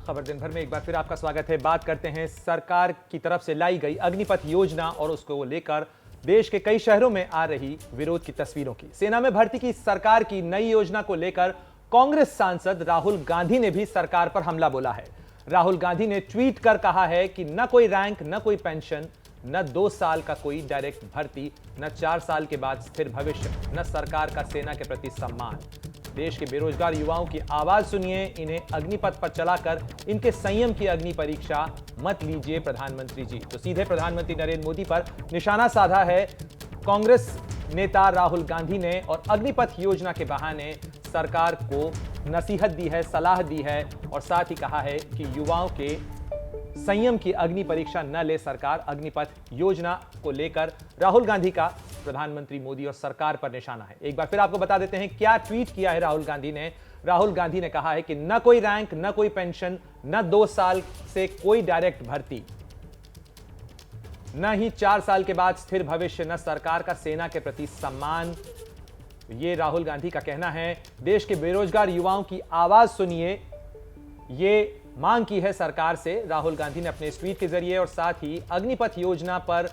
खबर दिन भर में एक बार फिर आपका स्वागत है। बात करते हैं सरकार की तरफ से लाई गई अग्निपथ योजना और उसको लेकर देश के कई शहरों में आ रही विरोध की तस्वीरों की। सेना में भर्ती की सरकार की नई योजना को लेकर कांग्रेस सांसद राहुल गांधी ने भी सरकार पर हमला बोला है। राहुल गांधी ने ट्वीट कर कहा है कि न कोई रैंक, न कोई पेंशन, न 2 साल का कोई डायरेक्ट भर्ती, न 4 साल के बाद स्थिर भविष्य, न सरकार का सेना के प्रति सम्मान। देश के बेरोजगार युवाओं की आवाज सुनिए, इन्हें अग्निपथ पर चलाकर इनके संयम की अग्नि परीक्षा मत लीजिए प्रधानमंत्री जी। तो सीधे प्रधानमंत्री नरेंद्र मोदी पर निशाना साधा है कांग्रेस नेता राहुल गांधी ने और अग्निपथ योजना के बहाने सरकार को नसीहत दी है, सलाह दी है और साथ ही कहा है कि युवाओं के संयम की अग्नि परीक्षा न ले सरकार। अग्निपथ योजना को लेकर राहुल गांधी का प्रधानमंत्री मोदी और सरकार पर निशाना है। एक बार फिर आपको बता देते हैं क्या ट्वीट किया है राहुल गांधी ने। राहुल गांधी ने कहा है कि न कोई रैंक, न कोई पेंशन, न 2 साल से कोई डायरेक्ट भर्ती, न ही 4 साल के बाद स्थिर भविष्य, न सरकार का सेना के प्रति सम्मान। ये राहुल गांधी का कहना है। देश के बेरोजगार युवाओं की आवाज सुनिए, ये मांग की है सरकार से राहुल गांधी ने अपने ट्वीट के जरिए। और साथ ही अग्निपथ योजना पर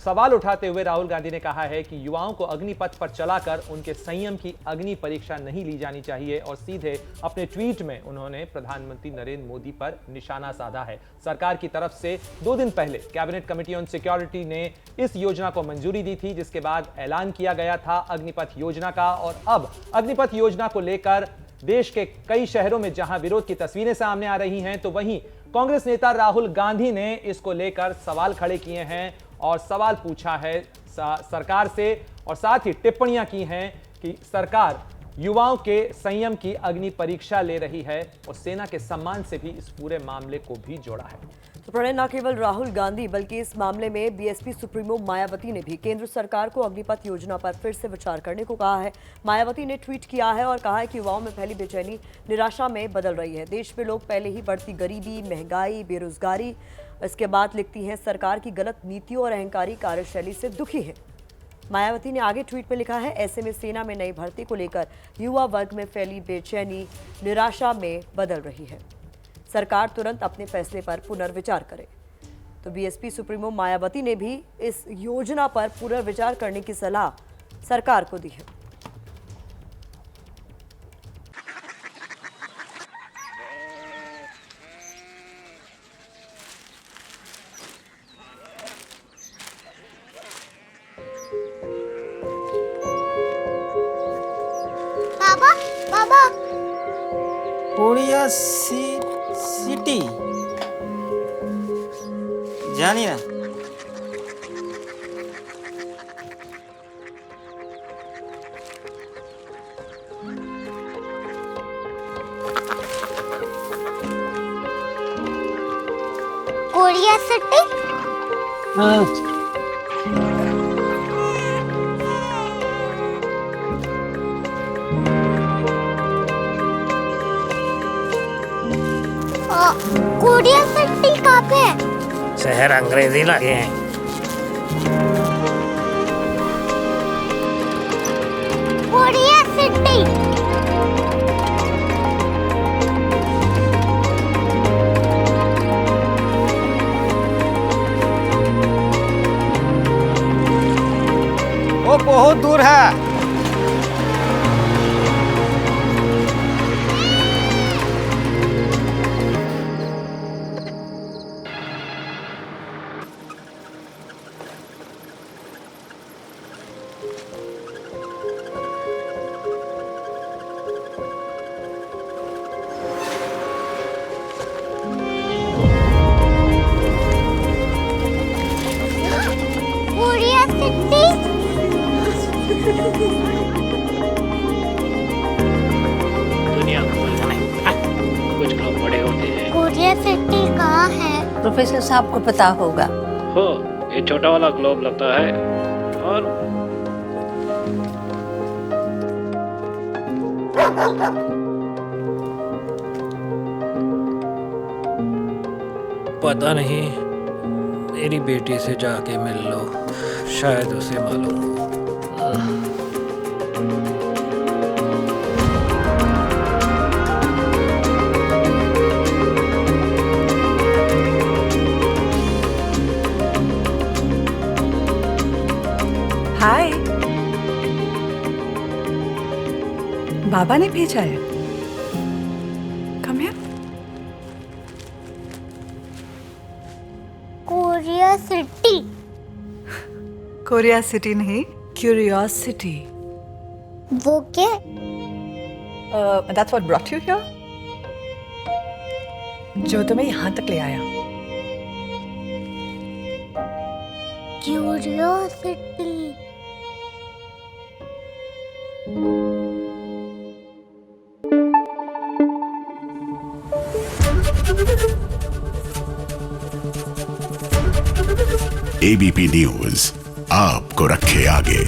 सवाल उठाते हुए राहुल गांधी ने कहा है कि युवाओं को अग्निपथ पर चलाकर उनके संयम की अग्नि परीक्षा नहीं ली जानी चाहिए। और सीधे अपने ट्वीट में उन्होंने प्रधानमंत्री नरेंद्र मोदी पर निशाना साधा है। सरकार की तरफ से 2 दिन पहले कैबिनेट कमेटी ऑन सिक्योरिटी ने इस योजना को मंजूरी दी थी, जिसके बाद ऐलान किया गया था अग्निपथ योजना का। और अब अग्निपथ योजना को लेकर देश के कई शहरों में जहां विरोध की तस्वीरें सामने आ रही हैं, तो वहीं कांग्रेस नेता राहुल गांधी ने इसको लेकर सवाल खड़े किए हैं और सवाल पूछा है सरकार से और साथ ही टिप्पणियां की हैं कि सरकार युवाओं के संयम की अग्नि परीक्षा ले रही है और सेना के सम्मान से भी इस पूरे मामले को भी जोड़ा है। तो प्रणय, न केवल राहुल गांधी बल्कि इस मामले में बीएसपी सुप्रीमो मायावती ने भी केंद्र सरकार को अग्निपथ योजना पर फिर से विचार करने को कहा है। मायावती ने ट्वीट किया है और कहा है कि युवाओं में फैली बेचैनी निराशा में बदल रही है। देश में लोग पहले ही बढ़ती गरीबी, महंगाई, बेरोजगारी, इसके बाद लिखती हैं सरकार की गलत नीतियों और अहंकारी कार्यशैली से दुखी है। मायावती ने आगे ट्वीट में लिखा है, ऐसे में सेना में नई भर्ती को लेकर युवा वर्ग में फैली बेचैनी निराशा में बदल रही है। सरकार तुरंत अपने फैसले पर पुनर्विचार करे। तो बीएसपी सुप्रीमो मायावती ने भी इस योजना पर पुनर्विचार करने की सलाह सरकार को दी है। बाबा, बाबा, कोरिया सिटी जानी ना। Korea city. हाँ। कोरिया सिटी कहाँ पे है? शहर अंग्रेजी लगे हैं। Korea city. वो बहुत दूर है। Korea city. दुनिया को कुछ लोग बड़े होते हैं। कोरिया सिटी कहाँ है? प्रोफेसर साहब को पता होगा। हो, ये छोटा वाला ग्लोब लगता है और पता नहीं, मेरी बेटी से जाके मिल लो, शायद उसे मालूम हो। बाबा ने भेजा है। Come here. Korea city. Korea city नहीं, क्यूरियोसिटी। वो क्या? That's what brought you here? जो तुम्हें यहाँ तक ले आया। क्यूरियोसिटी। एबीपी न्यूज आपको रखे आगे।